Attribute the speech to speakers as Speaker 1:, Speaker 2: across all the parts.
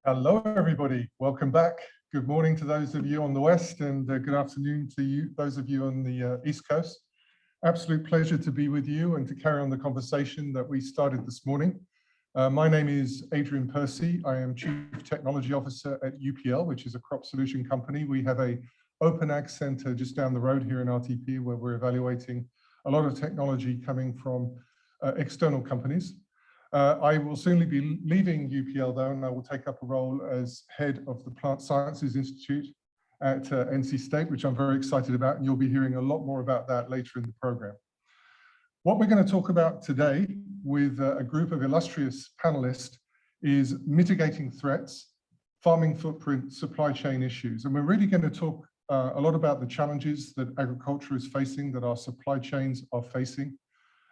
Speaker 1: Hello, everybody. Welcome back. Good morning to those of you on the West, and good afternoon to you, those of you on the East Coast. Absolute pleasure to be with you and to carry on the conversation that we started this morning. My name is Adrian Percy. I am Chief Technology Officer at UPL, which is a crop solution company. We have a open ag center just down the road here in RTP, where we're evaluating a lot of technology coming from external companies. I will soon be leaving UPL though, and I will take up a role as head of the Plant Sciences Institute at NC State, which I'm very excited about, and you'll be hearing a lot more about that later in the program. What we're going to talk about today with a group of illustrious panelists is mitigating threats, farming footprint, supply chain issues. And we're really going to talk a lot about the challenges that agriculture is facing, that our supply chains are facing,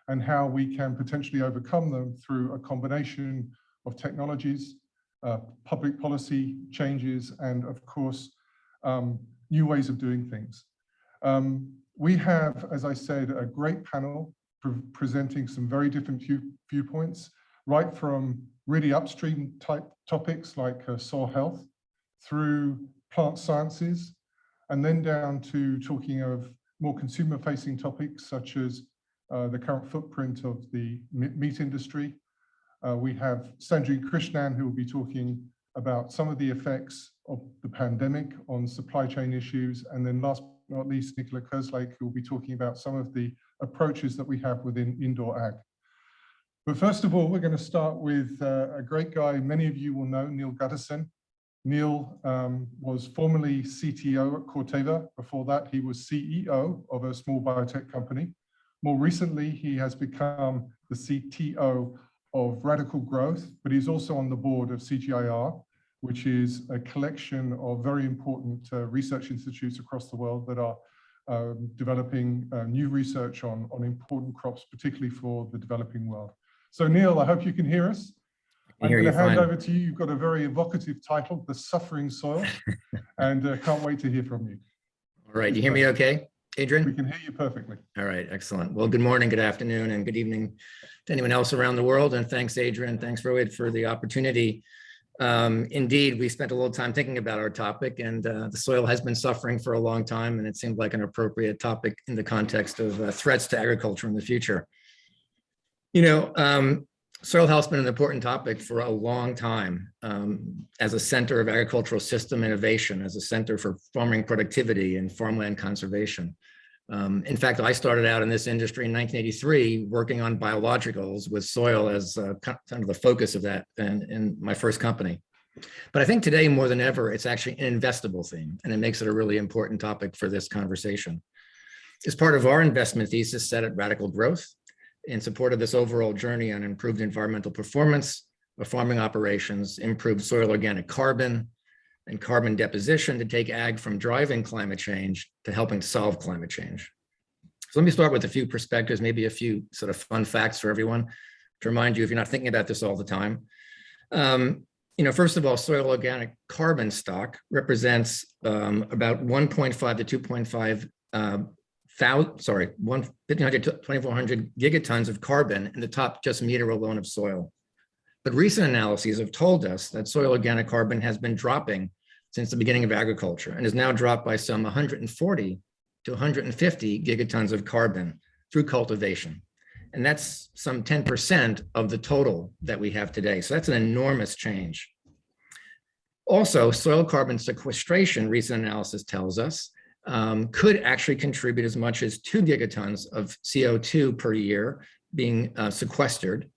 Speaker 1: and how we can potentially overcome them through a combination of technologies, public policy changes, and of course, new ways of doing things. We have, as I said, a great panel presenting some very different viewpoints, right from really upstream type topics like soil health, through plant sciences, and then down to talking of more consumer-facing topics such as the current footprint of the meat industry. We have Sanjay Krishnan, who will be talking about some of the effects of the pandemic on supply chain issues. And then last but not least, Nicola Kersley, who will be talking about some of the approaches that we have within indoor ag. But first of all, we're going to start with a great guy many of you will know, Neal Gutterson. Neal was formerly CTO at Corteva. Before that, he was CEO of a small biotech company. More recently, he has become the CTO of Radicle Growth, but he's also on the board of CGIR, which is a collection of very important research institutes across the world that are developing new research on important crops, particularly for the developing world. So Neal, I hope you can hear us. I'm going to hand over to you. You've got a very evocative title, The Suffering Soil, and can't wait to hear from you.
Speaker 2: All right, you hear me okay, Adrian?
Speaker 1: We can hear you perfectly.
Speaker 2: All right, excellent. Well, good morning, good afternoon, and good evening to anyone else around the world. And thanks, Adrian. Thanks, Rohit, for the opportunity. Indeed, we spent a little time thinking about our topic, and the soil has been suffering for a long time, and it seemed like an appropriate topic in the context of threats to agriculture in the future. You know, soil health has been an important topic for a long time as a center of agricultural system innovation, as a center for farming productivity and farmland conservation. In fact, I started out in this industry in 1983 working on biologicals with soil as kind of the focus of that in my first company. But I think today more than ever, it's actually an investable theme, and it makes it a really important topic for this conversation. As part of our investment thesis set at Radicle Growth, in support of this overall journey on improved environmental performance of farming operations, improved soil organic carbon, and carbon deposition to take ag from driving climate change to helping solve climate change. So let me start with a few perspectives, maybe a few sort of fun facts for everyone to remind you if you're not thinking about this all the time. You know, first of all, soil organic carbon stock represents about 1.5 to 2.5 1,500 to 2,400 gigatons of carbon in the top just meter alone of soil. But recent analyses have told us that soil organic carbon has been dropping since the beginning of agriculture and is now dropped by some 140 to 150 gigatons of carbon through cultivation. And that's some 10% of the total that we have today. So that's an enormous change. Also, soil carbon sequestration, recent analysis tells us, could actually contribute as much as 2 gigatons of CO2 per year being sequestered,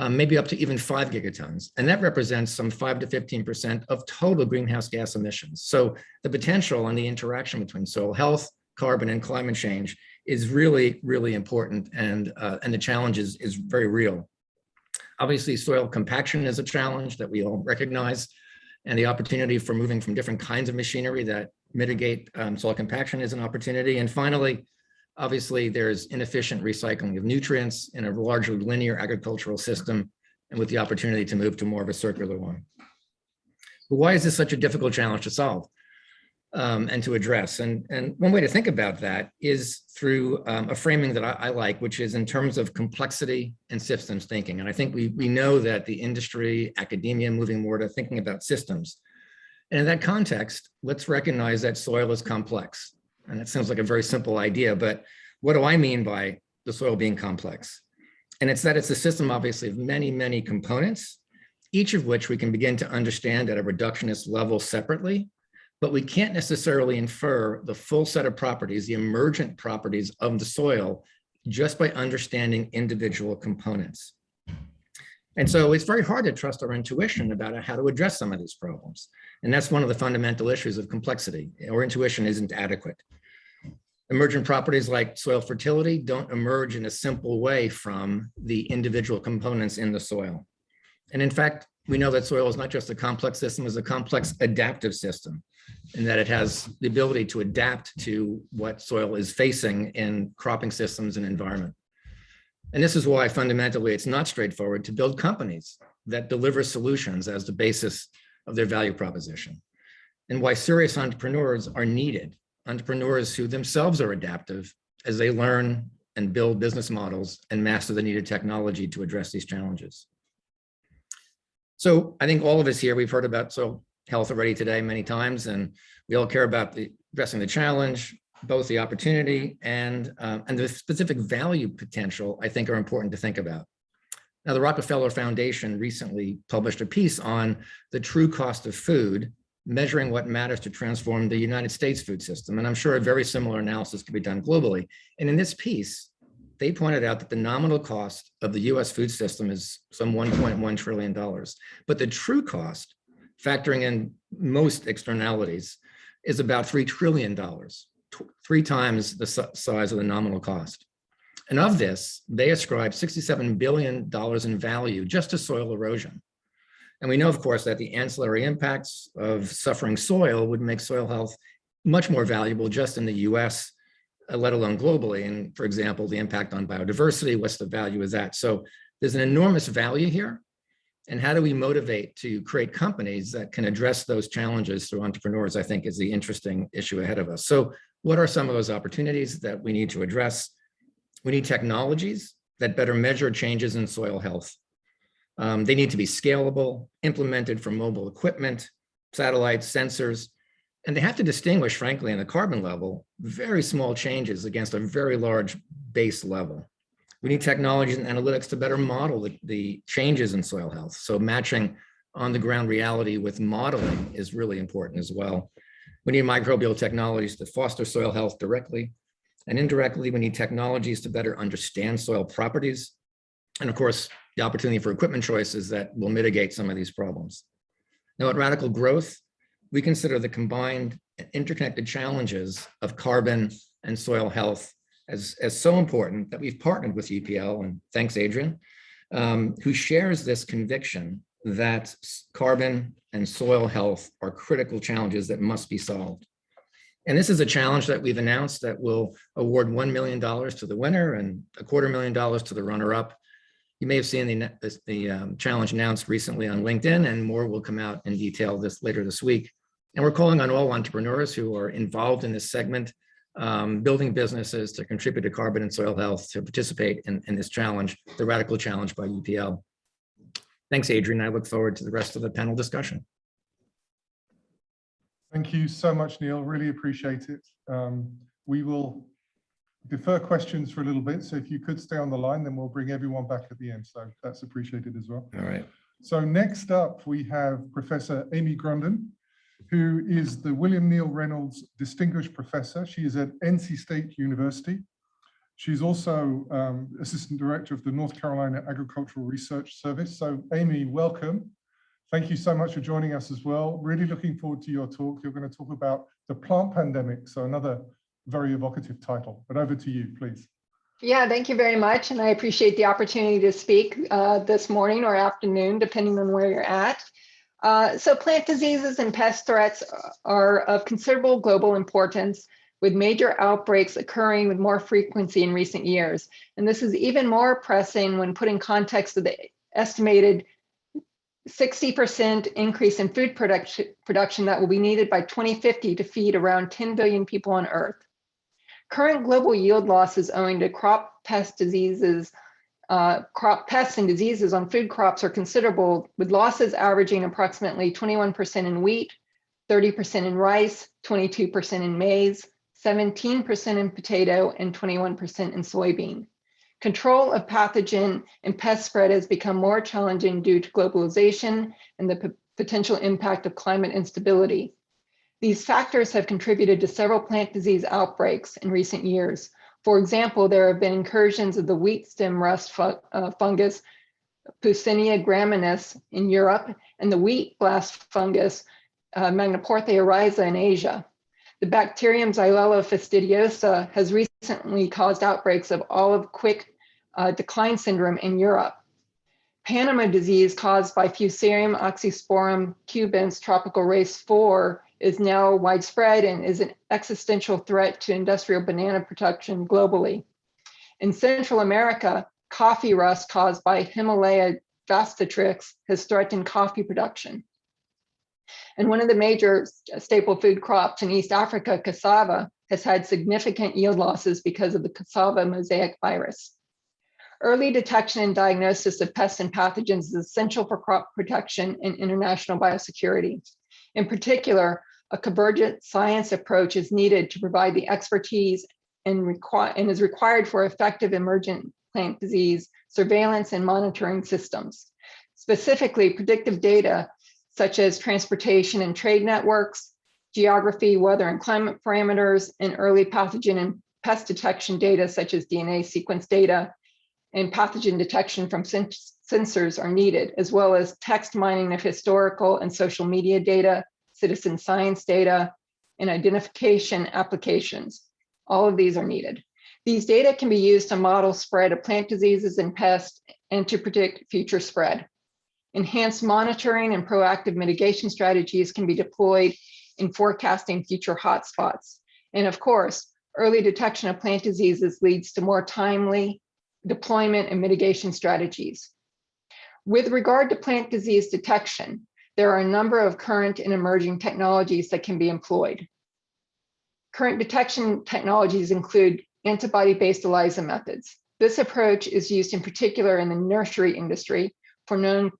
Speaker 2: maybe up to even 5 gigatons. And that represents some 5 to 15% of total greenhouse gas emissions. So the potential and the interaction between soil health, carbon, and climate change is really, really important. And the challenge is very real. Obviously, soil compaction is a challenge that we all recognize. And the opportunity for moving from different kinds of machinery that mitigate soil compaction is an opportunity. And finally, obviously, there's inefficient recycling of nutrients in a largely linear agricultural system, and with the opportunity to move to more of a circular one. But why is this such a difficult challenge to solve? and to address. And one way to think about that is through a framing that I like, which is in terms of complexity and systems thinking. And I think we know that the industry, academia, moving more to thinking about systems. And in that context, let's recognize that soil is complex. And it sounds like a very simple idea, but what do I mean by the soil being complex? And it's that it's a system, obviously, of many, many components, each of which we can begin to understand at a reductionist level separately, but we can't necessarily infer the full set of properties, the emergent properties of the soil, just by understanding individual components. And so it's very hard to trust our intuition about how to address some of these problems. And that's one of the fundamental issues of complexity. Our intuition isn't adequate. Emergent properties like soil fertility don't emerge in a simple way from the individual components in the soil. And in fact, we know that soil is not just a complex system, it's a complex adaptive system, and that it has the ability to adapt to what soil is facing in cropping systems and environment. And this is why fundamentally it's not straightforward to build companies that deliver solutions as the basis of their value proposition, and why serious entrepreneurs are needed, entrepreneurs who themselves are adaptive as they learn and build business models and master the needed technology to address these challenges. So I think all of us here, we've heard about soil health already today many times, and we all care about addressing the challenge, both the opportunity and the specific value potential, I think, are important to think about. Now, the Rockefeller Foundation recently published a piece on the true cost of food, measuring what matters to transform the United States food system. And I'm sure a very similar analysis could be done globally. And in this piece, they pointed out that the nominal cost of the US food system is some $1.1 trillion. But the true cost, factoring in most externalities, is about $3 trillion, 3 times the size of the nominal cost. And of this, they ascribe $67 billion in value just to soil erosion. And we know, of course, that the ancillary impacts of suffering soil would make soil health much more valuable just in the US, let alone globally. And for example, the impact on biodiversity, what's the value of that? So there's an enormous value here. And how do we motivate to create companies that can address those challenges through entrepreneurs, I think, is the interesting issue ahead of us. So what are some of those opportunities that we need to address? We need technologies that better measure changes in soil health. They need to be scalable, implemented from mobile equipment, satellites, sensors, and they have to distinguish, frankly, on the carbon level, very small changes against a very large base level. We need technologies and analytics to better model the changes in soil health. So matching on the ground reality with modeling is really important as well. We need microbial technologies to foster soil health directly, and indirectly, we need technologies to better understand soil properties. And of course, the opportunity for equipment choices that will mitigate some of these problems. Now at Radicle Growth, we consider the combined and interconnected challenges of carbon and soil health as so important that we've partnered with UPL, and thanks Adrian, who shares this conviction that carbon and soil health are critical challenges that must be solved. And this is a challenge that we've announced that will award $1 million to the winner and $250,000 to the runner-up. You may have seen the challenge announced recently on LinkedIn, and more will come out in detail later this week. And we're calling on all entrepreneurs who are involved in this segment, building businesses to contribute to carbon and soil health, to participate in this challenge, the Radicle Challenge by UPL. Thanks, Adrian. I look forward to the rest of the panel discussion.
Speaker 1: Thank you so much, Neal. Really appreciate it. We will defer questions for a little bit. So if you could stay on the line, then we'll bring everyone back at the end. So that's appreciated as well.
Speaker 2: All right.
Speaker 1: So next up, we have Professor Amy Grunden, who is the William Neal Reynolds Distinguished Professor. She is at NC State University. She's also Assistant Director of the North Carolina Agricultural Research Service. So Amy, welcome. Thank you so much for joining us as well. Really looking forward to your talk. You're going to talk about the plant pandemic, so another very evocative title, but over to you, please.
Speaker 3: Yeah, thank you very much. And I appreciate the opportunity to speak this morning or afternoon, depending on where you're at. So plant diseases and pest threats are of considerable global importance, with major outbreaks occurring with more frequency in recent years. And this is even more pressing when put in context of the estimated 60% increase in food production that will be needed by 2050 to feed around 10 billion people on Earth. Current global yield losses owing to crop pests and diseases on food crops are considerable, with losses averaging approximately 21% in wheat, 30% in rice, 22% in maize, 17% in potato, and 21% in soybean. Control of pathogen and pest spread has become more challenging due to globalization and the potential impact of climate instability. These factors have contributed to several plant disease outbreaks in recent years. For example, there have been incursions of the wheat stem rust fungus, Puccinia graminis in Europe, and the wheat blast fungus, Magnaporthia rhiza in Asia. The bacterium Xylella fastidiosa has recently caused outbreaks of olive quick decline syndrome in Europe. Panama disease caused by Fusarium oxysporum cubans tropical race 4 is now widespread and is an existential threat to industrial banana production globally. In Central America, coffee rust caused by Himalaya vastatrix has threatened coffee production. And one of the major staple food crops in East Africa, cassava, has had significant yield losses because of the cassava mosaic virus. Early detection and diagnosis of pests and pathogens is essential for crop protection and international biosecurity. In particular, a convergent science approach is needed to provide the expertise and is required for effective emergent plant disease surveillance and monitoring systems. Specifically, predictive data such as transportation and trade networks, geography, weather and climate parameters, and early pathogen and pest detection data such as DNA sequence data and pathogen detection from sensors are needed, as well as text mining of historical and social media data, citizen science data, and identification applications. All of these are needed. These data can be used to model spread of plant diseases and pests and to predict future spread. Enhanced monitoring and proactive mitigation strategies can be deployed in forecasting future hotspots. And of course, early detection of plant diseases leads to more timely deployment and mitigation strategies. With regard to plant disease detection, there are a number of current and emerging technologies that can be employed. Current detection technologies include antibody-based ELISA methods. This approach is used in particular in the nursery industry for known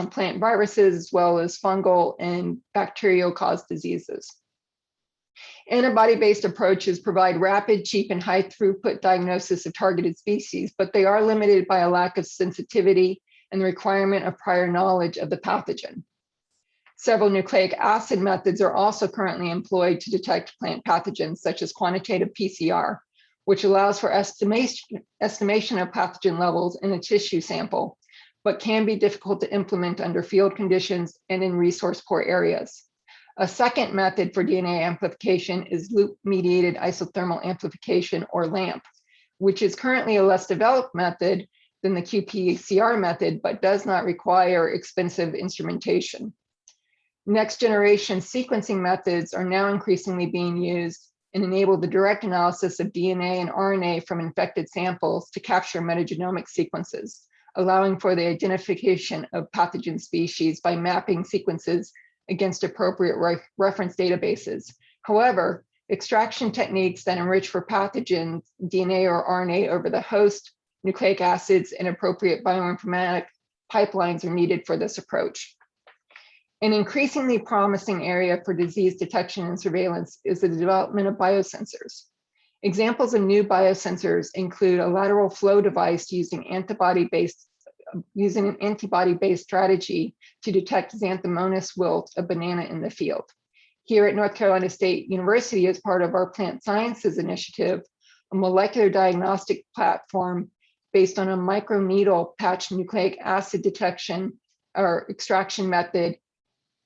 Speaker 3: plant viruses, as well as fungal and bacterial-caused diseases. Antibody-based approaches provide rapid, cheap, and high-throughput diagnosis of targeted species, but they are limited by a lack of sensitivity and the requirement of prior knowledge of the pathogen. Several nucleic acid methods are also currently employed to detect plant pathogens, such as quantitative PCR, which allows for estimation of pathogen levels in a tissue sample, but can be difficult to implement under field conditions and in resource-poor areas. A second method for DNA amplification is loop-mediated isothermal amplification, or LAMP, which is currently a less developed method than the qPCR method, but does not require expensive instrumentation. Next generation sequencing methods are now increasingly being used and enable the direct analysis of DNA and RNA from infected samples to capture metagenomic sequences, allowing for the identification of pathogen species by mapping sequences against appropriate reference databases. However, extraction techniques that enrich for pathogens, DNA or RNA over the host, nucleic acids, and appropriate bioinformatic pipelines are needed for this approach. An increasingly promising area for disease detection and surveillance is the development of biosensors. Examples of new biosensors include a lateral flow device using an antibody-based strategy to detect Xanthomonas wilt, a banana in the field. Here at North Carolina State University, as part of our Plant Sciences Initiative, a molecular diagnostic platform based on a microneedle patch nucleic acid detection or extraction method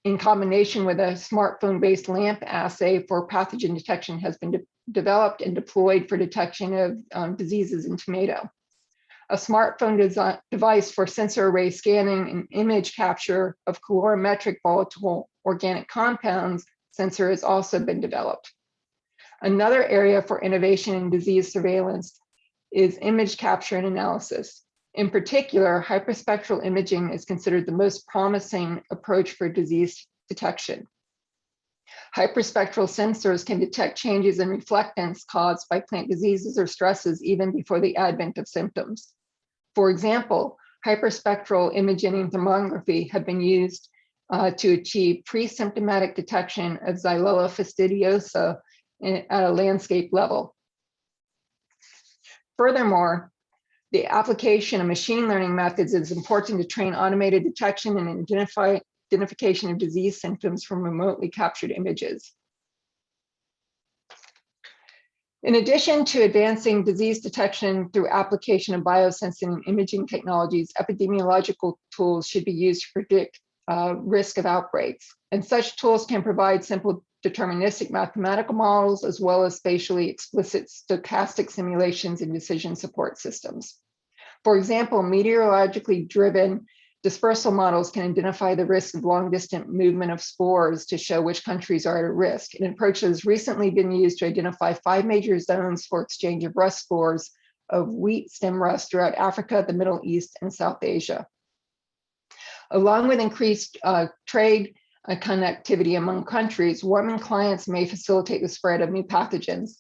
Speaker 3: in combination with a smartphone-based LAMP assay for pathogen detection has been developed and deployed for detection of diseases in tomato. A smartphone device for sensor array scanning and image capture of colorimetric volatile organic compounds sensor has also been developed. Another area for innovation in disease surveillance is image capture and analysis. In particular, hyperspectral imaging is considered the most promising approach for disease detection. Hyperspectral sensors can detect changes in reflectance caused by plant diseases or stresses even before the advent of symptoms. For example, hyperspectral imaging and thermography have been used to achieve pre-symptomatic detection of Xylella fastidiosa at a landscape level. Furthermore, the application of machine learning methods is important to train automated detection and identification of disease symptoms from remotely captured images. In addition to advancing disease detection through application of biosensing and imaging technologies, epidemiological tools should be used to predict risk of outbreaks. And such tools can provide simple deterministic mathematical models, as well as spatially explicit stochastic simulations and decision support systems. For example, meteorologically driven dispersal models can identify the risk of long-distance movement of spores to show which countries are at risk. An approach that has recently been used to identify 5 major zones for exchange of rust spores of wheat stem rust throughout Africa, the Middle East, and South Asia. Along with increased trade connectivity among countries, warming climates may facilitate the spread of new pathogens,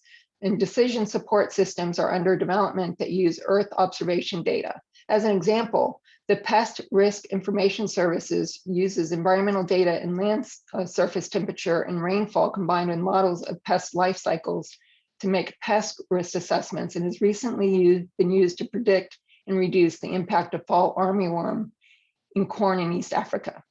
Speaker 3: and decision support systems are under development that use Earth observation data. As an example, the Pest Risk Information Services uses environmental data and land surface temperature and rainfall combined with models of pest life cycles to make pest risk assessments, and has recently been used to predict and reduce the impact of fall armyworm in corn in East Africa.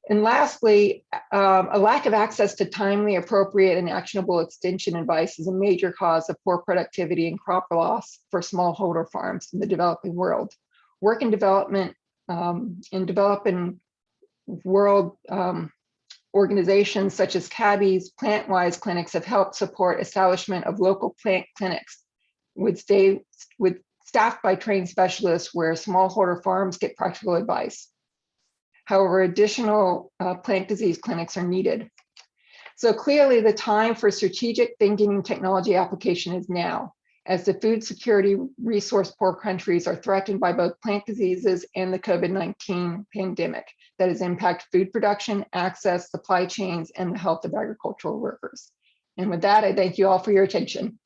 Speaker 3: And lastly, a lack of access to timely, appropriate, and actionable extension advice is a major cause of poor productivity and crop loss for smallholder farms in the developing world. Work in development in developing world organizations such as CABI's PlantWise clinics have helped support establishment of local plant clinics staffed by trained specialists where smallholder farms get practical advice. However, additional plant disease clinics are needed. So clearly the time for strategic thinking and technology application is now, as the food security resource poor countries are threatened by both plant diseases and the COVID-19 pandemic that has impacted food production, access, supply chains, and the health of agricultural workers. And with that, I thank you all for your attention.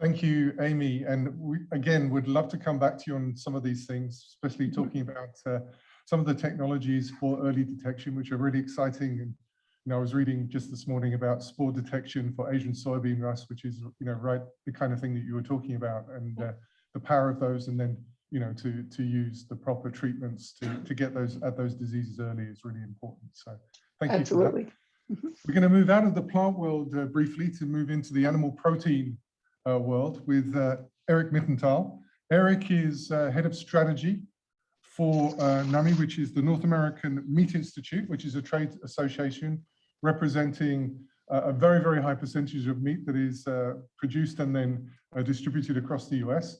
Speaker 1: Thank you, Amy. And we, again, would love to come back to you on some of these things, especially talking about some of the technologies for early detection, which are really exciting. And I was reading just this morning about spore detection for Asian soybean rust, which is, right, the kind of thing that you were talking about, and the power of those, and then, to use the proper treatments to get those at those diseases early is really important. So thank you for that.
Speaker 3: Absolutely.
Speaker 1: We're going to move out of the plant world briefly to move into the animal protein world with Eric Mittenthal. Eric is head of strategy for NAMI, which is the North American Meat Institute, which is a trade association representing a very, very high percentage of meat that is produced and then distributed across the US.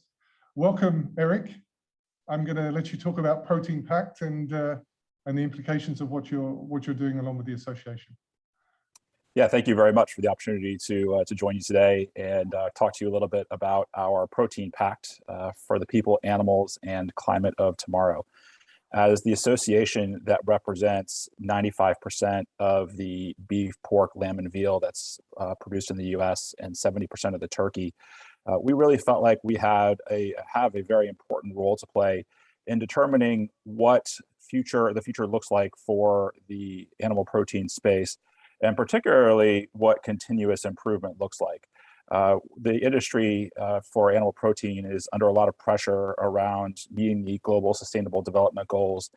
Speaker 1: Welcome, Eric. I'm going to let you talk about Protein Pact and the implications of what you're doing along with the association.
Speaker 4: Yeah, thank you very much for the opportunity to join you today and talk to you a little bit about our Protein Pact for the people, animals, and climate of tomorrow. As the association that represents 95% of the beef, pork, lamb, and veal that's produced in the U.S. and 70% of the turkey, we really felt like we have a very important role to play in determining what the future looks like for the animal protein space, and particularly what continuous improvement looks like. The industry for animal protein is under a lot of pressure around meeting the global sustainable development goals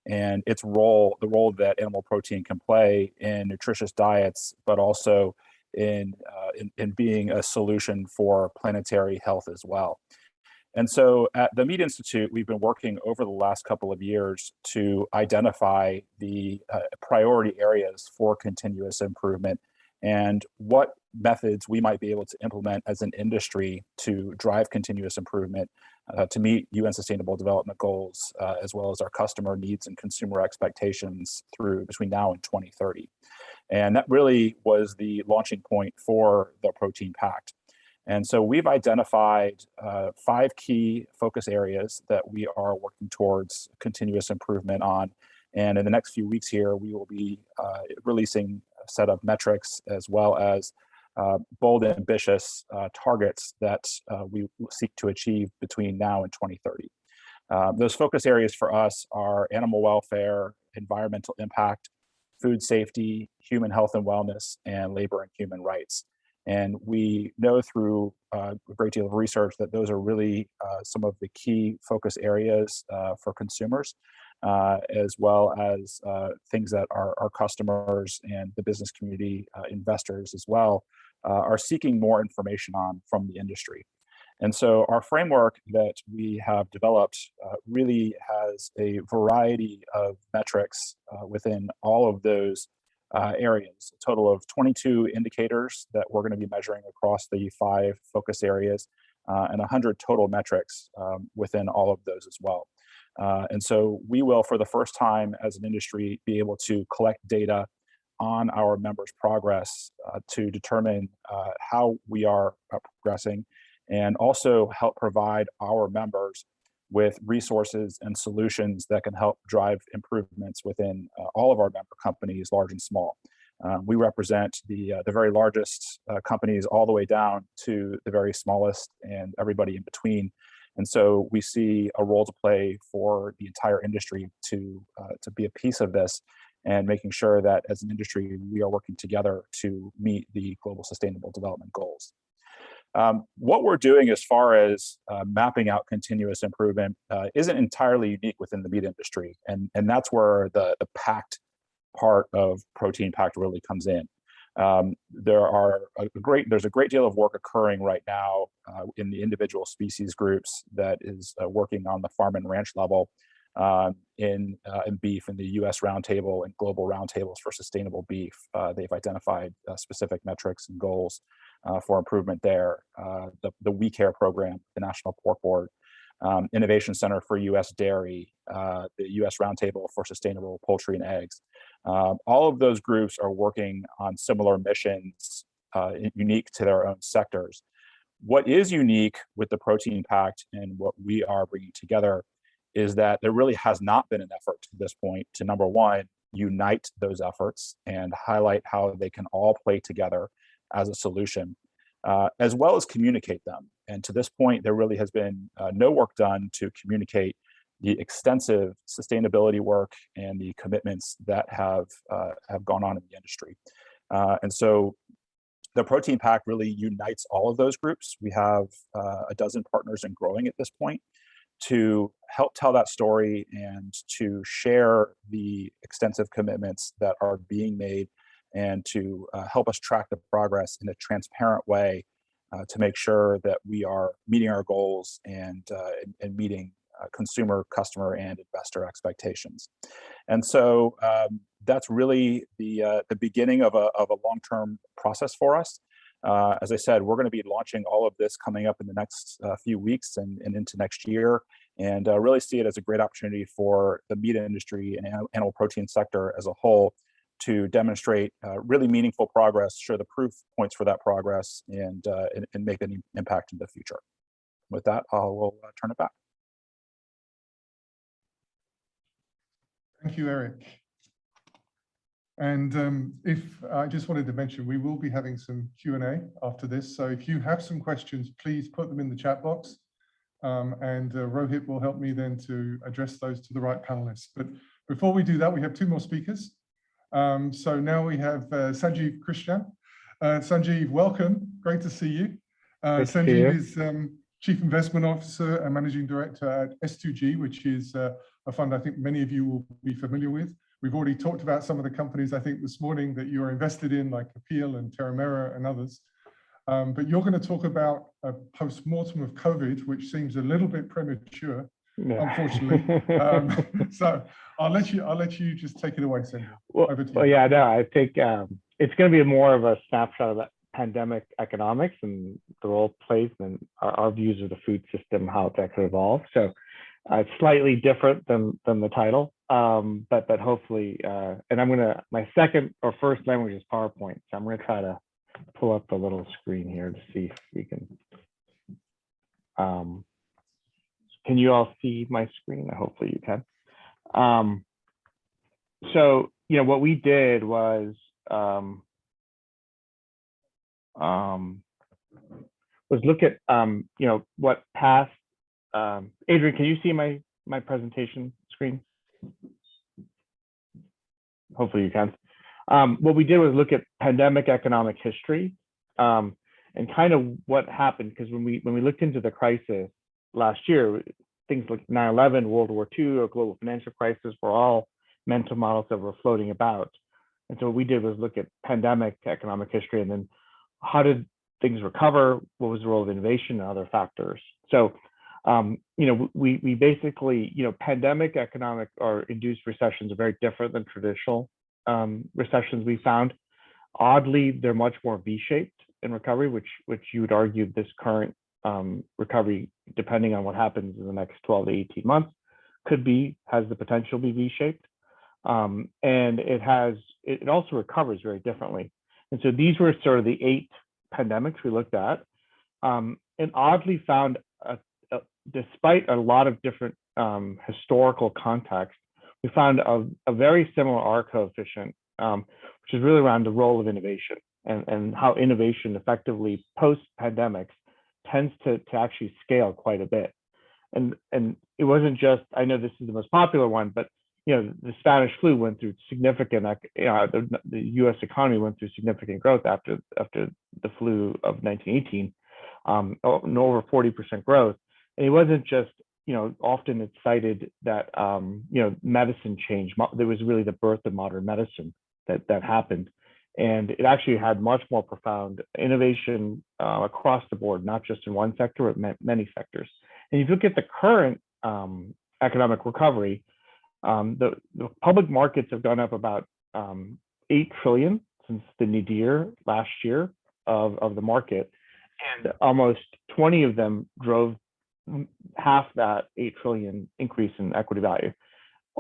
Speaker 4: and the role that animal protein can play in nutritious diets, but also in being a solution for planetary health as well. And so at the Meat Institute, we've been working over the last couple of years to identify the priority areas for continuous improvement and what methods we might be able to implement as an industry to drive continuous improvement to meet UN Sustainable Development Goals, as well as our customer needs and consumer expectations between now and 2030. And that really was the launching point for the Protein Pact. And so we've identified 5 key focus areas that we are working towards continuous improvement on. And in the next few weeks here, we will be releasing a set of metrics as well as bold and ambitious targets that we seek to achieve between now and 2030. Those focus areas for us are animal welfare, environmental impact, food safety, human health and wellness, and labor and human rights. And we know through a great deal of research that those are really some of the key focus areas for consumers, as well as things that our customers and the business community, investors as well, are seeking more information on from the industry. And so our framework that we have developed really has a variety of metrics within all of those areas, a total of 22 indicators that we're going to be measuring across the 5 focus areas, and 100 total metrics within all of those as well. And so we will, for the first time as an industry, be able to collect data on our members' progress to determine how we are progressing, and also help provide our members with resources and solutions that can help drive improvements within all of our member companies, large and small. We represent the very largest companies all the way down to the very smallest and everybody in between. And so we see a role to play for the entire industry to be a piece of this, and making sure that as an industry, we are working together to meet the Global Sustainable Development Goals. What we're doing as far as mapping out continuous improvement isn't entirely unique within the meat industry. And that's where the PACT part of Protein PACT really comes in. There's a great deal of work occurring right now in the individual species groups that is working on the farm and ranch level in beef, in the U.S. Roundtable and global roundtables for sustainable beef. They've identified specific metrics and goals for improvement there. The We Care program, the National Pork Board, Innovation Center for U.S. Dairy, the U.S. Roundtable for Sustainable Poultry and Eggs. All of those groups are working on similar missions unique to their own sectors. What is unique with the Protein Pact and what we are bringing together is that there really has not been an effort to this point to, number one, unite those efforts and highlight how they can all play together as a solution, as well as communicate them. And to this point, there really has been no work done to communicate the extensive sustainability work and the commitments that have gone on in the industry. And so the Protein Pact really unites all of those groups. We have a dozen partners and growing at this point to help tell that story and to share the extensive commitments that are being made, and to help us track the progress in a transparent way to make sure that we are meeting our goals and meeting consumer, customer, and investor expectations. And so that's really the beginning of a long-term process for us. As I said, we're going to be launching all of this coming up in the next few weeks and into next year, and really see it as a great opportunity for the meat industry and animal protein sector as a whole to demonstrate really meaningful progress, show the proof points for that progress, and make an impact in the future. With that, we'll turn it back.
Speaker 1: Thank you, Eric. And if I just wanted to mention, we will be having some Q&A after this. So if you have some questions, please put them in the chat box, and Rohit will help me then to address those to the right panelists. But before we do that, we have 2 more speakers. So now we have Sanjeev Krishnan. Sanjeev, welcome. Great to see you. Sanjeev is Chief Investment Officer and Managing Director at S2G, which is a fund I think many of you will be familiar with. We've already talked about some of the companies, I think, this morning that you are invested in, like Appeal and Terramera and others. But you're going to talk about a post-mortem of COVID, which seems a little bit premature, unfortunately. So I'll let you just take it away, Sanjeev.
Speaker 5: Well, yeah, no, I think it's going to be more of a snapshot of that pandemic economics and the role it plays and our views of the food system, how that could evolve. So it's slightly different than the title, but hopefully, and my second or first language is PowerPoint, so I'm going to try to pull up the little screen here to see if we can. Can you all see my screen? Hopefully you can. So, what we did was look at, what past, Adrian, can you see my presentation screen? Hopefully you can. What we did was look at pandemic economic history and kind of what happened, because when we looked into the crisis last year, things like 9/11, World War II, or global financial crisis were all mental models that were floating about. And so what we did was look at pandemic economic history, and then how did things recover? What was the role of innovation and other factors? So, we basically, pandemic economic or induced recessions are very different than traditional recessions we found. Oddly, they're much more V-shaped in recovery, which you would argue this current recovery, depending on what happens in the next 12 to 18 months, has the potential to be V-shaped. And it also recovers very differently. And so these were sort of the 8 pandemics we looked at, and oddly found, despite a lot of different historical context, we found a very similar R coefficient, which is really around the role of innovation and how innovation effectively post-pandemics tends to actually scale quite a bit. And it wasn't just, I know this is the most popular one, but the Spanish flu went through significant, the U.S. economy went through significant growth after the flu of 1918, over 40% growth. And it wasn't just, often it's cited that, medicine changed. There was really the birth of modern medicine that happened. And it actually had much more profound innovation across the board, not just in one sector, but many sectors. And if you look at the current economic recovery, the public markets have gone up about 8 trillion since the nadir last year of the market, and almost 20 of them drove half that 8 trillion increase in equity value.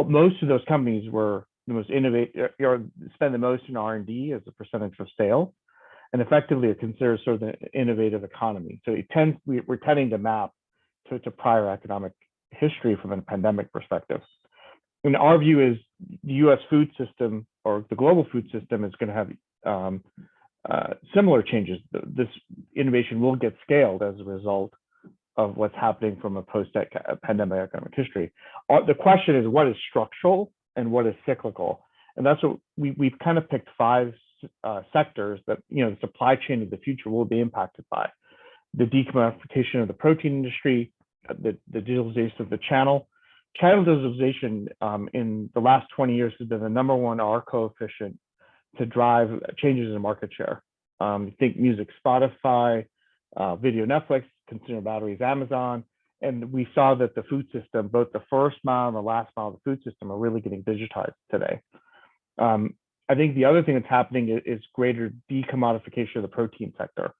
Speaker 5: Most of those companies were the most innovative, or spend the most in R&D as a percentage of sales, and effectively are considered sort of the innovative economy. So we're tending to map to prior economic history from a pandemic perspective. And our view is the U.S. food system, or the global food system, is going to have similar changes. This innovation will get scaled as a result of what's happening from a post-pandemic economic history. The question is, what is structural and what is cyclical? And that's what we've kind of picked 5 sectors that the supply chain of the future will be impacted by. The decommodification of the protein industry, the digitalization of the channel. Channel digitalization in the last 20 years has been the #1 R coefficient to drive changes in market share. Think music, Spotify, video, Netflix, consumer batteries, Amazon. And we saw that the food system, both the first mile and the last mile of the food system, are really getting digitized today. I think the other thing that's happening is greater decommodification of the protein sector.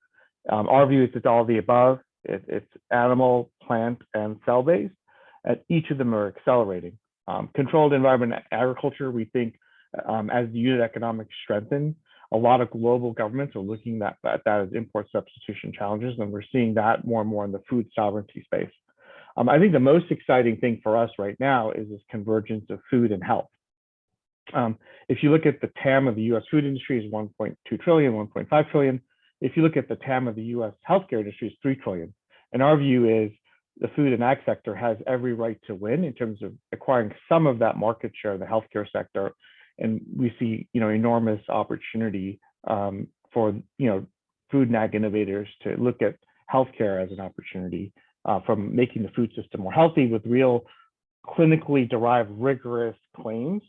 Speaker 5: Our view is it's all the above. It's animal, plant, and cell-based, and each of them are accelerating. Controlled environment agriculture, we think, as the unit economics strengthen, a lot of global governments are looking at that as import substitution challenges, and we're seeing that more and more in the food sovereignty space. I think the most exciting thing for us right now is this convergence of food and health. If you look at the TAM of the US food industry is 1.2 trillion, 1.5 trillion. If you look at the TAM of the US healthcare industry is 3 trillion. And our view is the food and ag sector has every right to win in terms of acquiring some of that market share in the healthcare sector. And we see, enormous opportunity for, food and ag innovators to look at healthcare as an opportunity from making the food system more healthy with real clinically derived rigorous claims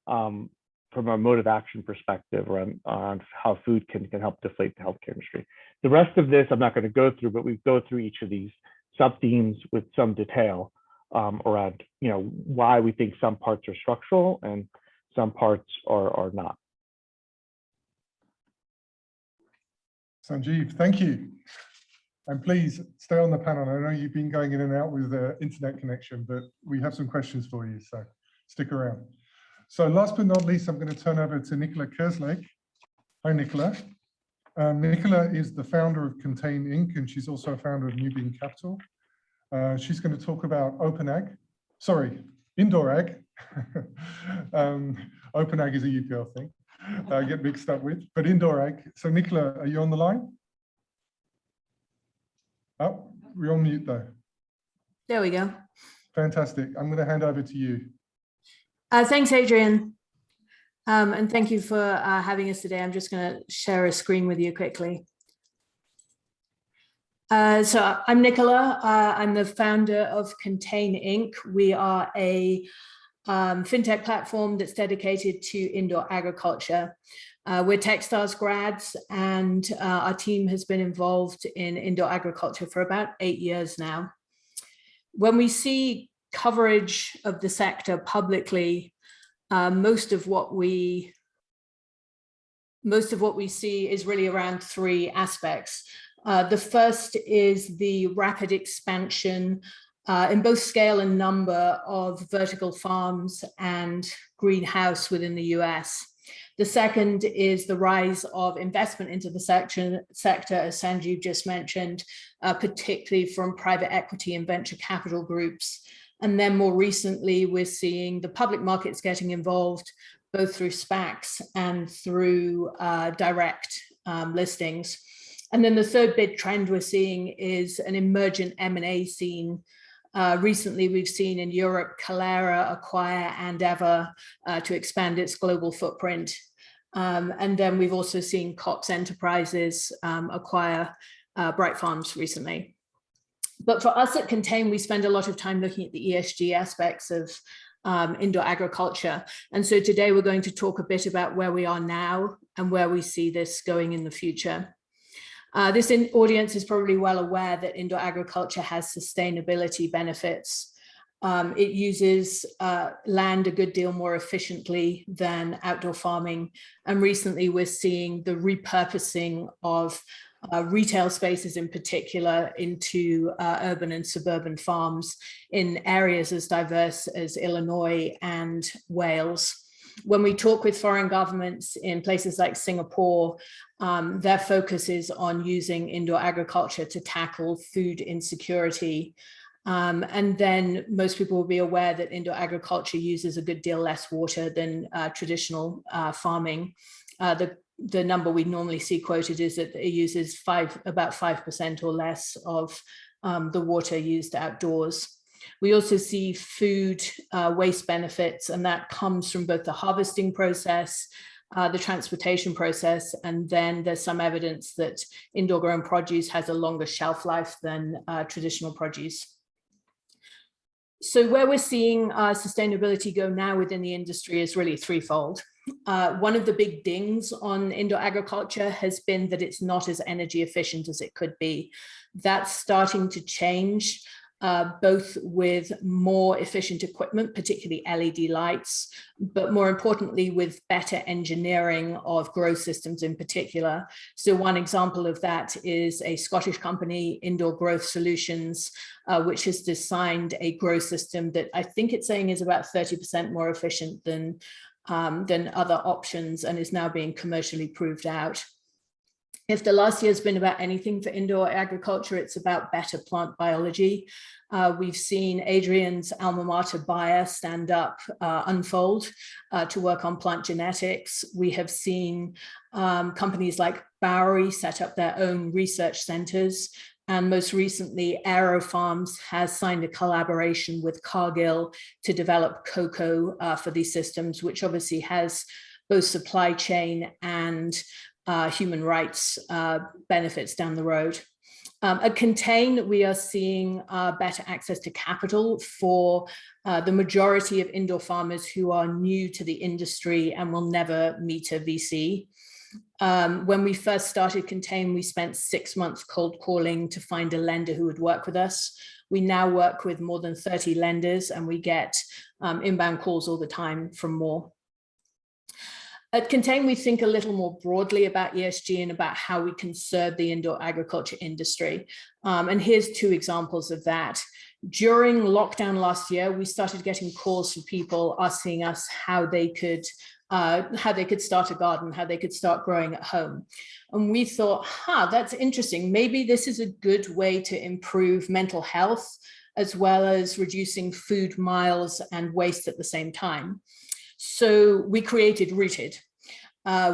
Speaker 5: from a mode of action perspective on how food can help deflate the healthcare industry. The rest of this I'm not going to go through, but we go through each of these sub-themes with some detail around, why we think some parts are structural and some parts are not.
Speaker 1: Sanjeev, thank you. And please stay on the panel. I know you've been going in and out with the internet connection, but we have some questions for you, so stick around. So last but not least, I'm going to turn over to Nicola Kersley. Hi, Nicola. Nicola is the founder of Contain Inc., and she's also a founder of New Being Capital. She's going to talk about indoor ag. Open ag is a UPL thing, I get mixed up with, but indoor ag. So Nicola, are you on the line? Oh, we're on mute though.
Speaker 6: There we go.
Speaker 1: Fantastic. I'm going to hand over to you.
Speaker 6: Thanks, Adrian. And thank you for having us today. I'm just going to share a screen with you quickly. So I'm Nicola. I'm the founder of Contain Inc. We are a fintech platform that's dedicated to indoor agriculture. We're Techstars grads, and our team has been involved in indoor agriculture for about 8 years now. When we see coverage of the sector publicly, most of what we see is really around three aspects. The first is the rapid expansion in both scale and number of vertical farms and greenhouse within the US. The second is the rise of investment into the sector, as Sanjeev just mentioned, particularly from private equity and venture capital groups. And then more recently, we're seeing the public markets getting involved, both through SPACs and through direct listings. And then the third big trend we're seeing is an emergent M&A scene. Recently, we've seen in Europe, Calera acquire Endeavor to expand its global footprint. And then we've also seen Cox Enterprises acquire Bright Farms recently. But for us at Contain, we spend a lot of time looking at the ESG aspects of indoor agriculture. And so today we're going to talk a bit about where we are now and where we see this going in the future. This audience is probably well aware that indoor agriculture has sustainability benefits. It uses land a good deal more efficiently than outdoor farming. And recently we're seeing the repurposing of retail spaces in particular into urban and suburban farms in areas as diverse as Illinois and Wales. When we talk with foreign governments in places like Singapore, their focus is on using indoor agriculture to tackle food insecurity. And then most people will be aware that indoor agriculture uses a good deal less water than traditional farming. The number we normally see quoted is that it uses about 5% or less of the water used outdoors. We also see food waste benefits, and that comes from both the harvesting process, the transportation process, and then there's some evidence that indoor grown produce has a longer shelf life than traditional produce. So where we're seeing sustainability go now within the industry is really threefold. One of the big dings on indoor agriculture has been that it's not as energy efficient as it could be. That's starting to change, both with more efficient equipment, particularly LED lights, but more importantly with better engineering of grow systems in particular. So one example of that is a Scottish company, Indoor Growth Solutions, which has designed a grow system that I think it's saying is about 30% more efficient than other options and is now being commercially proved out. If the last year has been about anything for indoor agriculture, it's about better plant biology. We've seen Adrian's alma mater Bayer stand up Unfold to work on plant genetics. We have seen companies like Bowery set up their own research centers. And most recently, Aero Farms has signed a collaboration with Cargill to develop cocoa for these systems, which obviously has both supply chain and human rights benefits down the road. At Contain, we are seeing better access to capital for the majority of indoor farmers who are new to the industry and will never meet a VC. When we first started Contain, we spent 6 months cold calling to find a lender who would work with us. We now work with more than 30 lenders, and we get inbound calls all the time from more. At Contain, we think a little more broadly about ESG and about how we can serve the indoor agriculture industry. And here's two examples of that. During lockdown last year, we started getting calls from people asking us how they could start a garden, how they could start growing at home. And we thought, that's interesting. Maybe this is a good way to improve mental health, as well as reducing food miles and waste at the same time. So we created Rooted,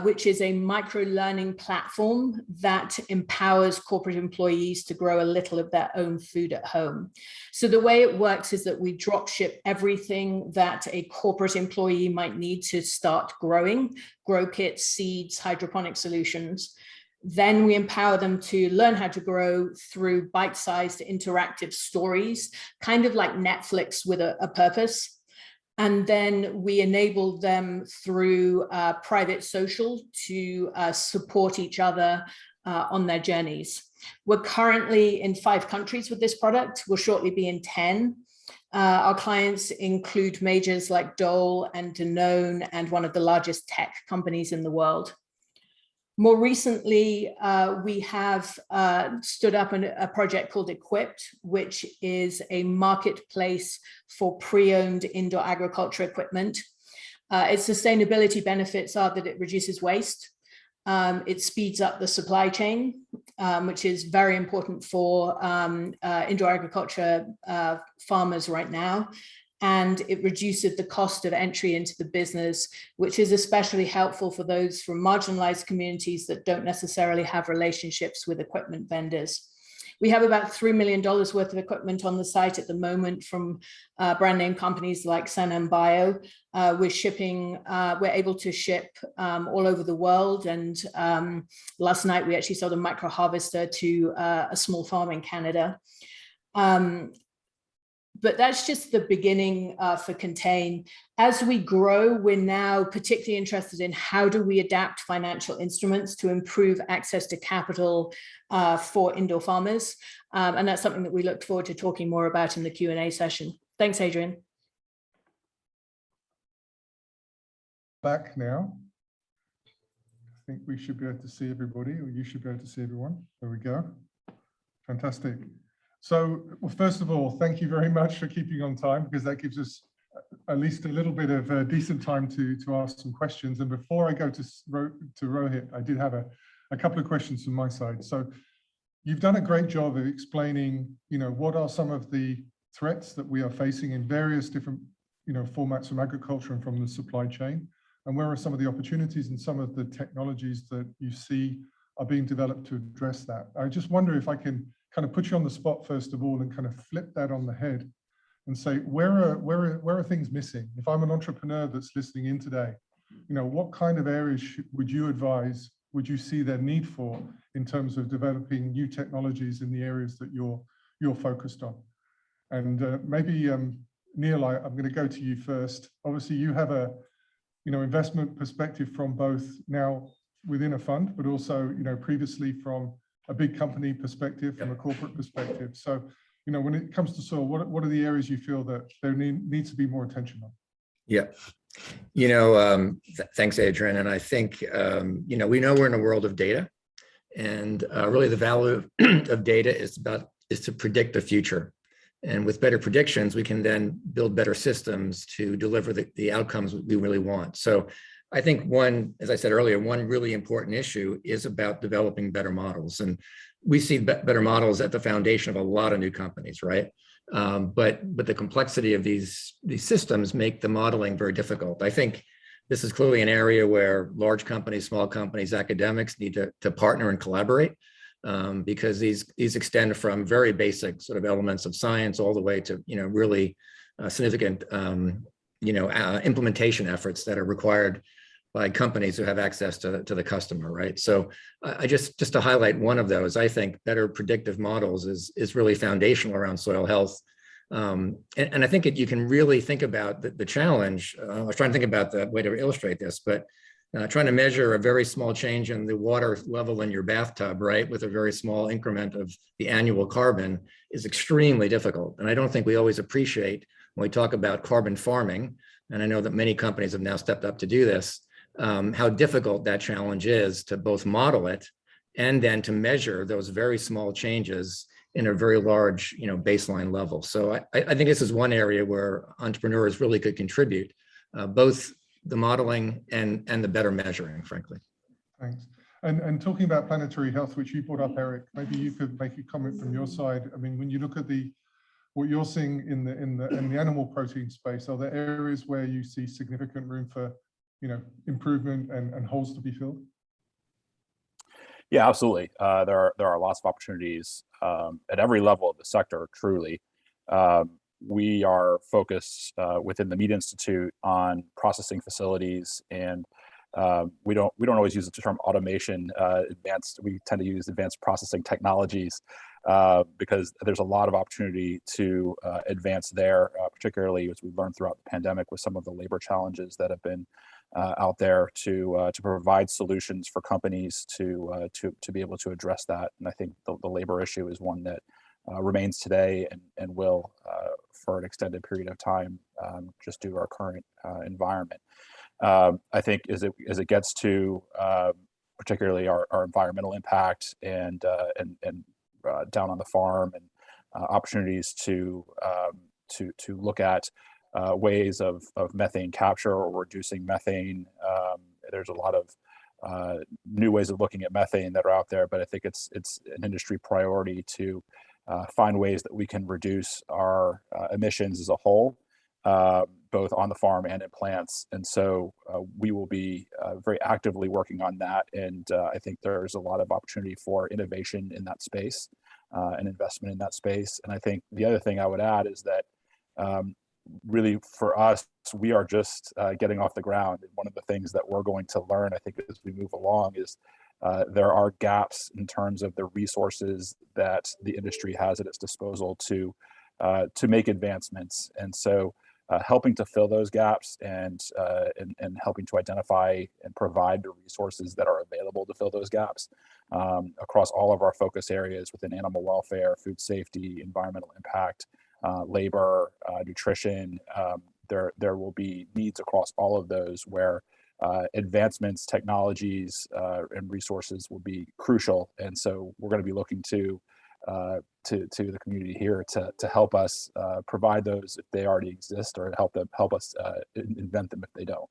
Speaker 6: which is a micro-learning platform that empowers corporate employees to grow a little of their own food at home. So the way it works is that we drop ship everything that a corporate employee might need to start growing, grow kits, seeds, hydroponic solutions. Then we empower them to learn how to grow through bite-sized interactive stories, kind of like Netflix with a purpose. And then we enable them through private social to support each other on their journeys. We're currently in 5 countries with this product. We'll shortly be in 10. Our clients include majors like Dole and Danone and one of the largest tech companies in the world. More recently, we have stood up a project called Equipped, which is a marketplace for pre-owned indoor agriculture equipment. Its sustainability benefits are that it reduces waste. It speeds up the supply chain, which is very important for indoor agriculture farmers right now. And it reduces the cost of entry into the business, which is especially helpful for those from marginalized communities that don't necessarily have relationships with equipment vendors. We have about $3 million worth of equipment on the site at the moment from brand name companies like Sanam Bio. We're able to ship all over the world. And last night we actually sold a micro harvester to a small farm in Canada. But that's just the beginning for Contain. As we grow, we're now particularly interested in how do we adapt financial instruments to improve access to capital for indoor farmers. And that's something that we look forward to talking more about in the Q&A session. Thanks, Adrian.
Speaker 1: Back now. I think we should be able to see everybody, or you should be able to see everyone. There we go. Fantastic. So, well, first of all, thank you very much for keeping on time, because that gives us at least a little bit of decent time to ask some questions. And before I go to Rohit, I did have a couple of questions from my side. So you've done a great job of explaining, what are some of the threats that we are facing in various different, formats from agriculture and from the supply chain, and where are some of the opportunities and some of the technologies that you see are being developed to address that. I just wonder if I can kind of put you on the spot first of all and kind of flip that on the head and say, where are things missing? If I'm an entrepreneur that's listening in today, what kind of areas would you see their need for in terms of developing new technologies in the areas that you're focused on? And maybe Neal, I'm going to go to you first. Obviously, you have a investment perspective from both now within a fund, but also previously from a big company perspective, from a corporate perspective. So, when it comes to soil, what are the areas you feel that there needs to be more attention on?
Speaker 2: Yeah. Thanks, Adrian. And I think, we know we're in a world of data, and really the value of data is to predict the future. And with better predictions, we can then build better systems to deliver the outcomes we really want. So I think as I said earlier, one really important issue is about developing better models. And we see better models at the foundation of a lot of new companies, right? But the complexity of these systems make the modeling very difficult. I think this is clearly an area where large companies, small companies, academics need to partner and collaborate, because these extend from very basic sort of elements of science all the way to really significant implementation efforts that are required by companies who have access to the customer, right? So I just to highlight one of those, I think better predictive models is really foundational around soil health. And I think you can really think about the challenge. I was trying to think about the way to illustrate this, but trying to measure a very small change in the water level in your bathtub, right, with a very small increment of the annual carbon is extremely difficult. And I don't think we always appreciate when we talk about carbon farming, and I know that many companies have now stepped up to do this, how difficult that challenge is to both model it and then to measure those very small changes in a very large, baseline level. So I think this is one area where entrepreneurs really could contribute, both the modeling and the better measuring, frankly.
Speaker 1: Thanks. And talking about planetary health, which you brought up, Eric, maybe you could make a comment from your side. I mean, when you look at what you're seeing in the animal protein space, are there areas where you see significant room for, improvement and holes to be filled?
Speaker 4: Yeah, absolutely. There are lots of opportunities at every level of the sector. Truly, we are focused within the Meat Institute on processing facilities, and we don't always use the term automation. We tend to use advanced processing technologies because there's a lot of opportunity to advance there, particularly as we've learned throughout the pandemic with some of the labor challenges that have been out there to provide solutions for companies to be able to address that. And I think the labor issue is one that remains today and will for an extended period of time, just due to our current environment. I think as it gets to particularly our environmental impact and down on the farm, and opportunities to look at ways of methane capture or reducing methane. There's a lot of new ways of looking at methane that are out there, but I think it's an industry priority to find ways that we can reduce our emissions as a whole, both on the farm and in plants. And so we will be very actively working on that. And I think there's a lot of opportunity for innovation in that space and investment in that space. And I think the other thing I would add is that really for us, we are just getting off the ground. And one of the things that we're going to learn, I think, as we move along is there are gaps in terms of the resources that the industry has at its disposal to make advancements. And so helping to fill those gaps and helping to identify and provide the resources that are available to fill those gaps across all of our focus areas within animal welfare, food safety, environmental impact, labor, nutrition. There will be needs across all of those where advancements, technologies, and resources will be crucial. And so we're going to be looking to the community here to help us provide those if they already exist, or help us invent them if they don't.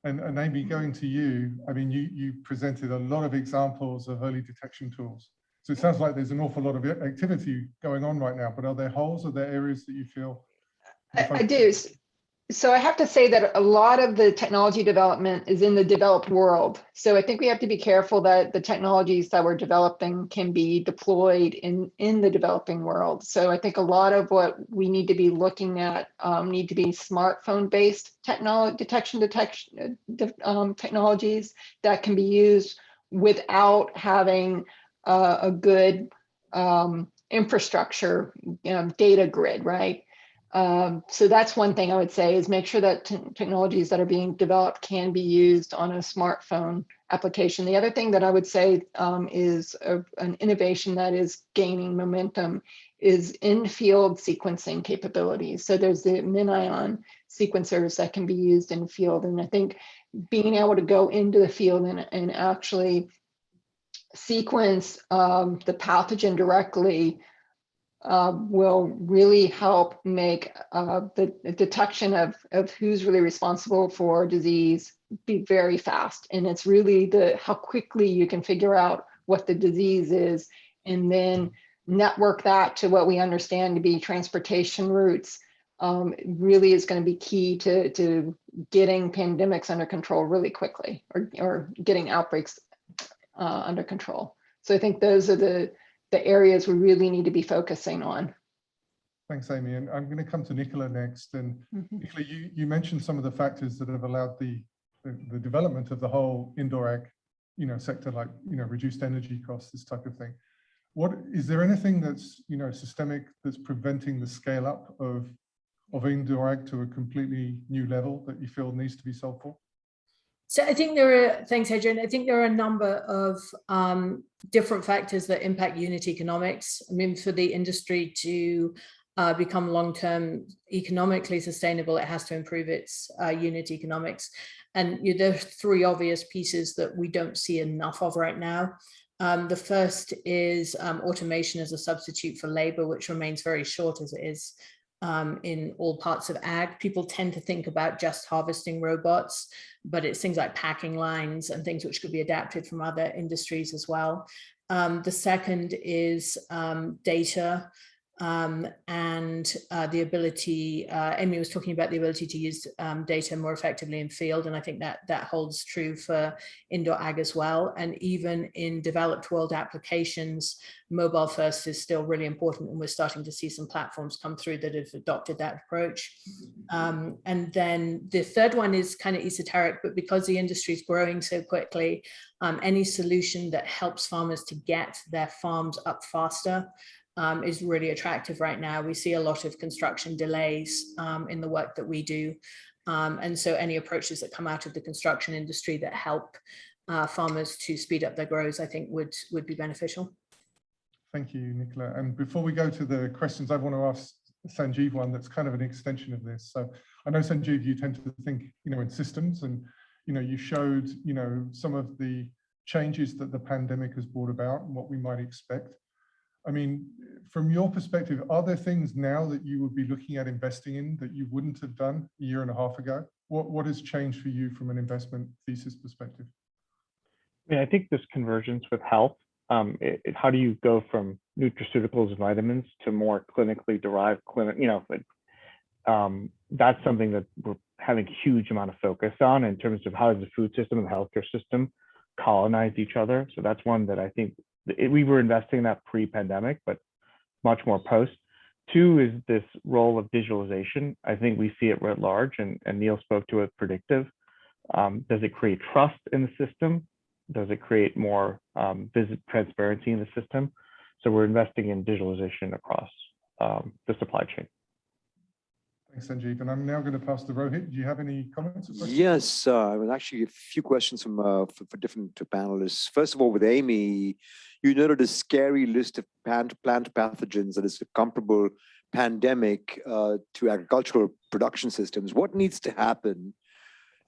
Speaker 1: And Amy, going to you, I mean, you presented a lot of examples of early detection tools. So it sounds like there's an awful lot of activity going on right now, but are there holes? Are there areas that you feel?
Speaker 3: I do. So I have to say that a lot of the technology development is in the developed world. So I think we have to be careful that the technologies that we're developing can be deployed in the developing world. So I think a lot of what we need to be looking at need to be smartphone-based detection technologies that can be used without having a good infrastructure, data grid, right? So that's one thing I would say, is make sure that technologies that are being developed can be used on a smartphone application. The other thing that I would say is an innovation that is gaining momentum is in-field sequencing capabilities. So there's the MinION sequencers that can be used in field. And I think being able to go into the field and actually sequence the pathogen directly will really help make the detection of who's really responsible for disease be very fast. And it's really how quickly you can figure out what the disease is, and then network that to what we understand to be transportation routes. Really is going to be key to getting pandemics under control really quickly, or getting outbreaks under control. So I think those are the areas we really need to be focusing on.
Speaker 1: Thanks, Amy. And I'm going to come to Nicola next. And Nicola, you mentioned some of the factors that have allowed the development of the whole indoor ag, sector, like, reduced energy costs, this type of thing. What is there anything that's, systemic, that's preventing the scale up of indoor ag to a completely new level that you feel needs to be solved for?
Speaker 6: So I think thanks, Adrian. I think there are a number of different factors that impact unit economics. I mean, for the industry to become long-term economically sustainable, it has to improve its unit economics. And there are three obvious pieces that we don't see enough of right now. The first is automation as a substitute for labor, which remains very short as it is in all parts of ag. People tend to think about just harvesting robots, but it's things like packing lines and things which could be adapted from other industries as well. The second is data and the ability, Amy was talking about the ability to use data more effectively in field, and I think that holds true for indoor ag as well. And even in developed world applications, mobile first is still really important, and we're starting to see some platforms come through that have adopted that approach. And then the third one is kind of esoteric, but because the industry is growing so quickly, any solution that helps farmers to get their farms up faster is really attractive right now. We see a lot of construction delays in the work that we do. And so any approaches that come out of the construction industry that help farmers to speed up their grows, I think would be beneficial.
Speaker 1: Thank you, Nicola. And before we go to the questions, I want to ask Sanjeev one that's kind of an extension of this. So I know, Sanjeev, you tend to think, in systems, and, you showed, some of the changes that the pandemic has brought about and what we might expect. I mean, from your perspective, are there things now that you would be looking at investing in that you wouldn't have done a year and a half ago? What has changed for you from an investment thesis perspective?
Speaker 5: I think this convergence with health, how do you go from nutraceuticals and vitamins to more clinically derived that's something that we're having a huge amount of focus on in terms of how does the food system and the healthcare system colonize each other. So that's one that I think we were investing in that pre-pandemic, but much more post. Two is this role of digitalization. I think we see it writ large, and Neal spoke to it, predictive. Does it create trust in the system? Does it create more transparency in the system? So we're investing in digitalization across the supply chain.
Speaker 1: Thanks, Sanjeev. And I'm now going to pass to Rohit. Do you have any comments or questions?
Speaker 7: Yes, actually a few questions from for different panelists. First of all, with Amy, you noted a scary list of plant pathogens that is a comparable pandemic to agricultural production systems. What needs to happen?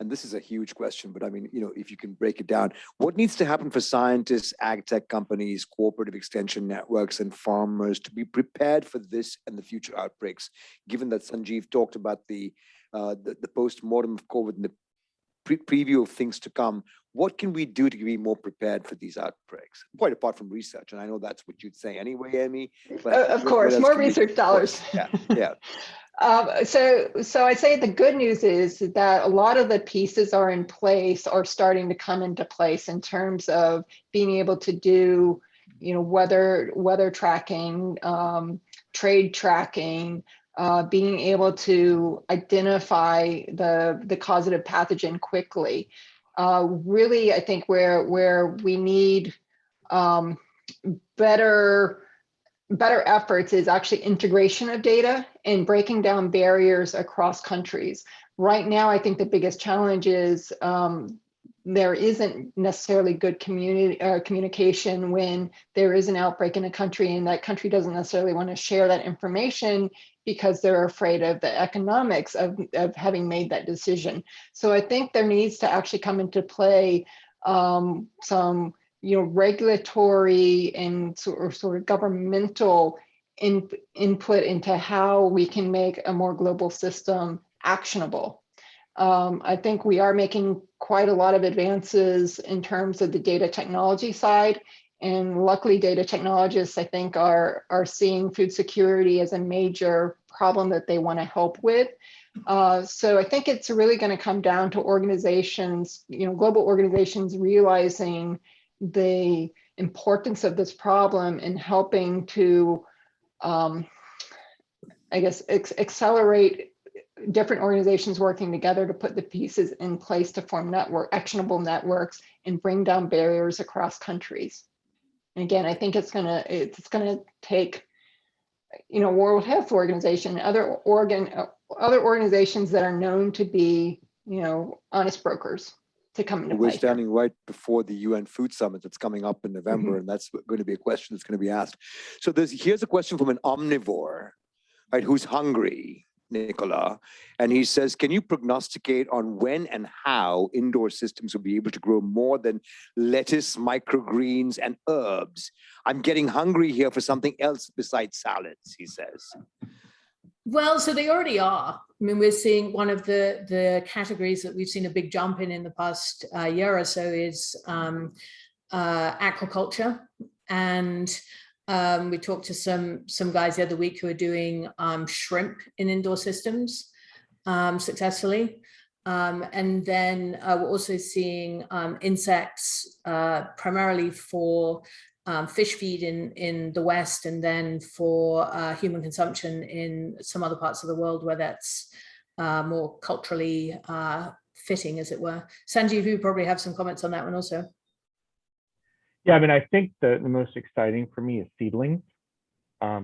Speaker 7: And this is a huge question, but I mean, if you can break it down, what needs to happen for scientists, ag tech companies, cooperative extension networks, and farmers to be prepared for this and the future outbreaks? Given that Sanjeev talked about the post-mortem of COVID and the preview of things to come, what can we do to be more prepared for these outbreaks? Quite apart from research, and I know that's what you'd say anyway, Amy.
Speaker 3: Of course, more research dollars.
Speaker 7: Yeah.
Speaker 3: So I'd say the good news is that a lot of the pieces are in place, or starting to come into place, in terms of being able to do, weather tracking, trade tracking, being able to identify the causative pathogen quickly. Really, I think where we need better efforts is actually integration of data and breaking down barriers across countries. Right now, I think the biggest challenge is there isn't necessarily good communication when there is an outbreak in a country, and that country doesn't necessarily want to share that information because they're afraid of the economics of having made that decision. So I think there needs to actually come into play some regulatory and sort of governmental input into how we can make a more global system actionable. I think we are making quite a lot of advances in terms of the data technology side. And luckily, data technologists, I think, are seeing food security as a major problem that they want to help with. So I think it's really going to come down to organizations, global organizations, realizing the importance of this problem and helping to, accelerate different organizations working together to put the pieces in place to form actionable networks and bring down barriers across countries. And again, I think it's gonna take, World Health Organization, other organizations that are known to be, honest brokers to come into play.
Speaker 7: We're standing right before the UN Food Summit that's coming up in November, and that's going to be a question that's going to be asked. So here's a question from an omnivore, right, who's hungry. Nicola, and he says, can you prognosticate on when and how indoor systems will be able to grow more than lettuce, microgreens, and herbs? I'm getting hungry here for something else besides salads, he says.
Speaker 6: Well, so they already are. I mean, we're seeing one of the categories that we've seen a big jump in the past year or so is aquaculture. And we talked to some guys the other week who are doing shrimp in indoor systems successfully. And then we're also seeing insects primarily for fish feed in the West, and then for human consumption in some other parts of the world where that's more culturally fitting, as it were. Sanjeev, you probably have some comments on that one also.
Speaker 5: Yeah, I mean, I think the most exciting for me is seedlings,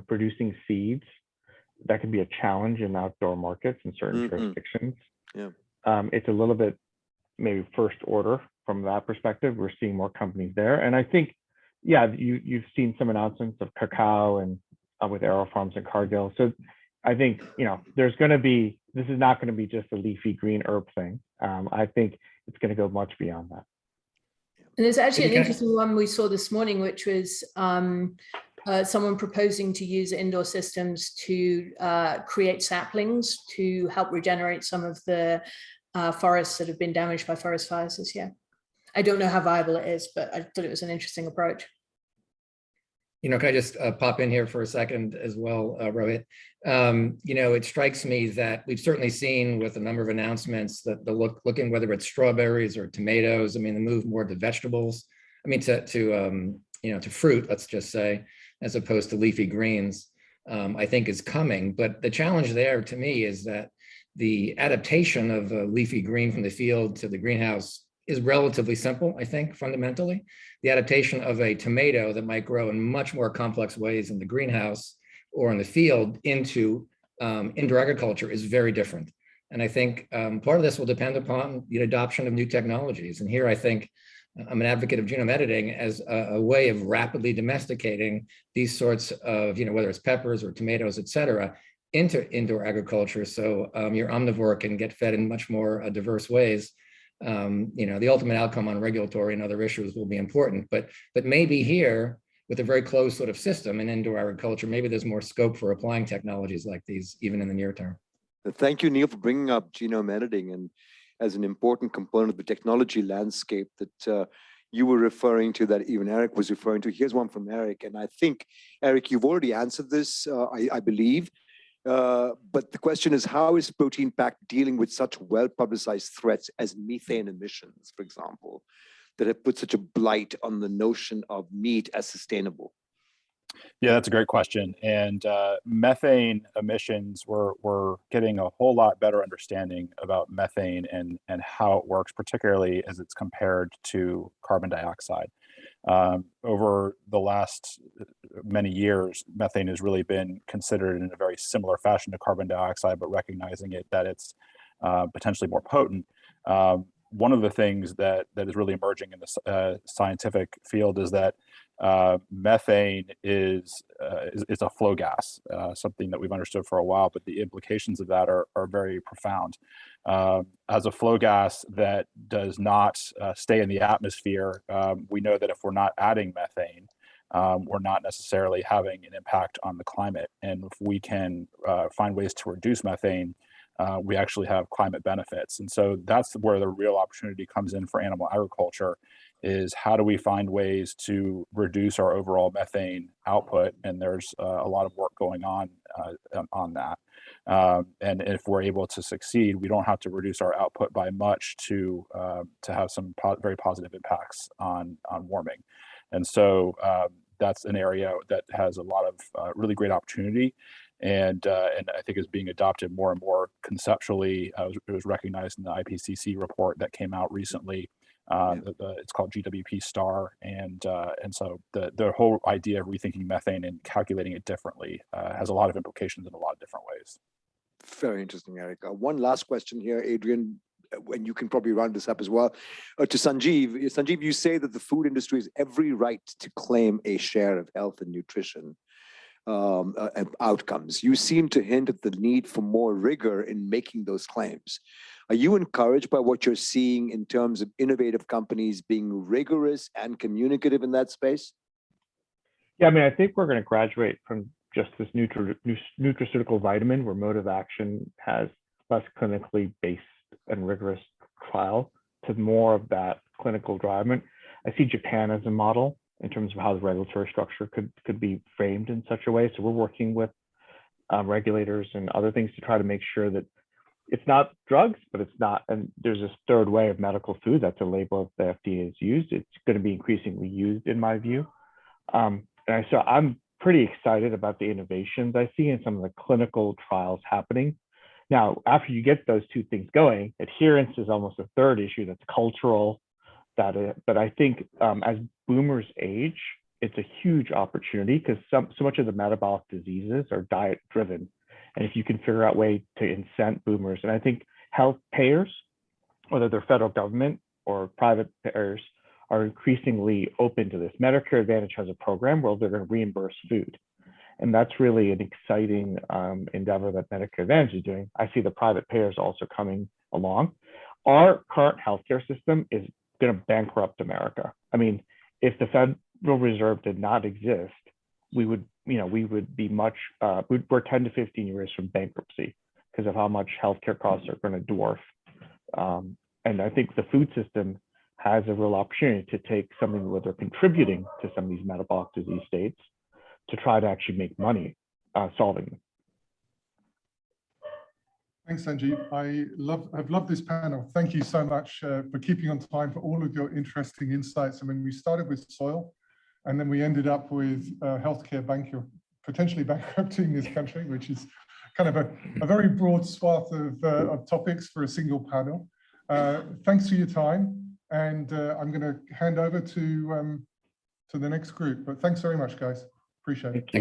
Speaker 5: producing seeds. That can be a challenge in outdoor markets in certain jurisdictions.
Speaker 7: Yeah.
Speaker 5: It's a little bit maybe first order from that perspective. We're seeing more companies there. And I think, yeah, you've seen some announcements of cacao and with Aero Farms and Cargill. So I think, there's going to be, this is not going to be just a leafy green herb thing. I think it's going to go much beyond that.
Speaker 6: And there's actually an interesting one we saw this morning, which was someone proposing to use indoor systems to create saplings to help regenerate some of the forests that have been damaged by forest fires this year. I don't know how viable it is, but I thought it was an interesting approach.
Speaker 2: Can I just pop in here for a second as well, Rohit? It strikes me that we've certainly seen with a number of announcements that looking whether it's strawberries or tomatoes, the move more to vegetables, to fruit, let's just say, as opposed to leafy greens, I think is coming. But the challenge there to me is that the adaptation of a leafy green from the field to the greenhouse is relatively simple, I think, fundamentally. The adaptation of a tomato that might grow in much more complex ways in the greenhouse or in the field into indoor agriculture is very different. And I think part of this will depend upon the adoption of new technologies. And here I think I'm an advocate of genome editing as a way of rapidly domesticating these sorts of, whether it's peppers or tomatoes, et cetera, into indoor agriculture. So your omnivore can get fed in much more diverse ways. The ultimate outcome on regulatory and other issues will be important, but maybe here with a very closed sort of system in indoor agriculture, maybe there's more scope for applying technologies like these, even in the near term.
Speaker 7: Thank you, Neal, for bringing up genome editing and as an important component of the technology landscape that you were referring to, that even Eric was referring to. Here's one from Eric, and I think, Eric, you've already answered this, I believe. But the question is, how is Protein Pact dealing with such well-publicized threats as methane emissions, for example, that have put such a blight on the notion of meat as sustainable?
Speaker 4: Yeah, that's a great question. And methane emissions, we're getting a whole lot better understanding about methane and how it works, particularly as it's compared to carbon dioxide. Over the last many years, methane has really been considered in a very similar fashion to carbon dioxide, but recognizing that it's potentially more potent. One of the things that is really emerging in the scientific field is that methane is a flow gas, something that we've understood for a while, but the implications of that are very profound. As a flow gas that does not stay in the atmosphere, we know that if we're not adding methane, we're not necessarily having an impact on the climate. And if we can find ways to reduce methane, we actually have climate benefits. And so that's where the real opportunity comes in for animal agriculture, is how do we find ways to reduce our overall methane output? And there's a lot of work going on that. And if we're able to succeed, we don't have to reduce our output by much to have some very positive impacts on warming. And so that's an area that has a lot of really great opportunity. And I think is being adopted more and more conceptually. It was recognized in the IPCC report that came out recently. It's called GWP Star, and so the whole idea of rethinking methane and calculating it differently has a lot of implications in a lot of different ways.
Speaker 7: Very interesting, Eric. One last question here, Adrian, and you can probably round this up as well. To Sanjeev. Sanjeev, you say that the food industry has every right to claim a share of health and nutrition. outcomes. You seem to hint at the need for more rigor in making those claims. Are you encouraged by what you're seeing in terms of innovative companies being rigorous and communicative in that space?
Speaker 5: Yeah, I mean, I think we're going to graduate from just this nutraceutical vitamin where mode of action has less clinically based and rigorous trial to more of that clinical driving. I see Japan as a model in terms of how the regulatory structure could be framed in such a way. So we're working with regulators and other things to try to make sure that it's not drugs, but it's not, and there's this third way of medical food. That's a label the FDA has used. It's going to be increasingly used in my view. And so I'm pretty excited about the innovations I see in some of the clinical trials happening. Now, after you get those two things going, adherence is almost a third issue that's cultural. But I think as boomers age, it's a huge opportunity because so much of the metabolic diseases are diet driven. And if you can figure out a way to incent boomers, and I think health payers, whether they're federal government or private payers, are increasingly open to this. Medicare Advantage has a program where they're going to reimburse food. And that's really an exciting endeavor that Medicare Advantage is doing. I see the private payers also coming along. Our current healthcare system is going to bankrupt America. I mean, if the Federal Reserve did not exist, we would be much, we're 10 to 15 years from bankruptcy because of how much healthcare costs are going to dwarf. And I think the food system has a real opportunity to take something where they're contributing to some of these metabolic disease states to try to actually make money solving them.
Speaker 1: Thanks, Sanjeev. I've loved this panel. Thank you so much for keeping on time for all of your interesting insights. I mean, we started with soil, and then we ended up with healthcare potentially bankrupting this country, which is kind of a very broad swath of topics for a single panel. Thanks for your time. And I'm going to hand over to the next group. But thanks very much, guys. Appreciate it.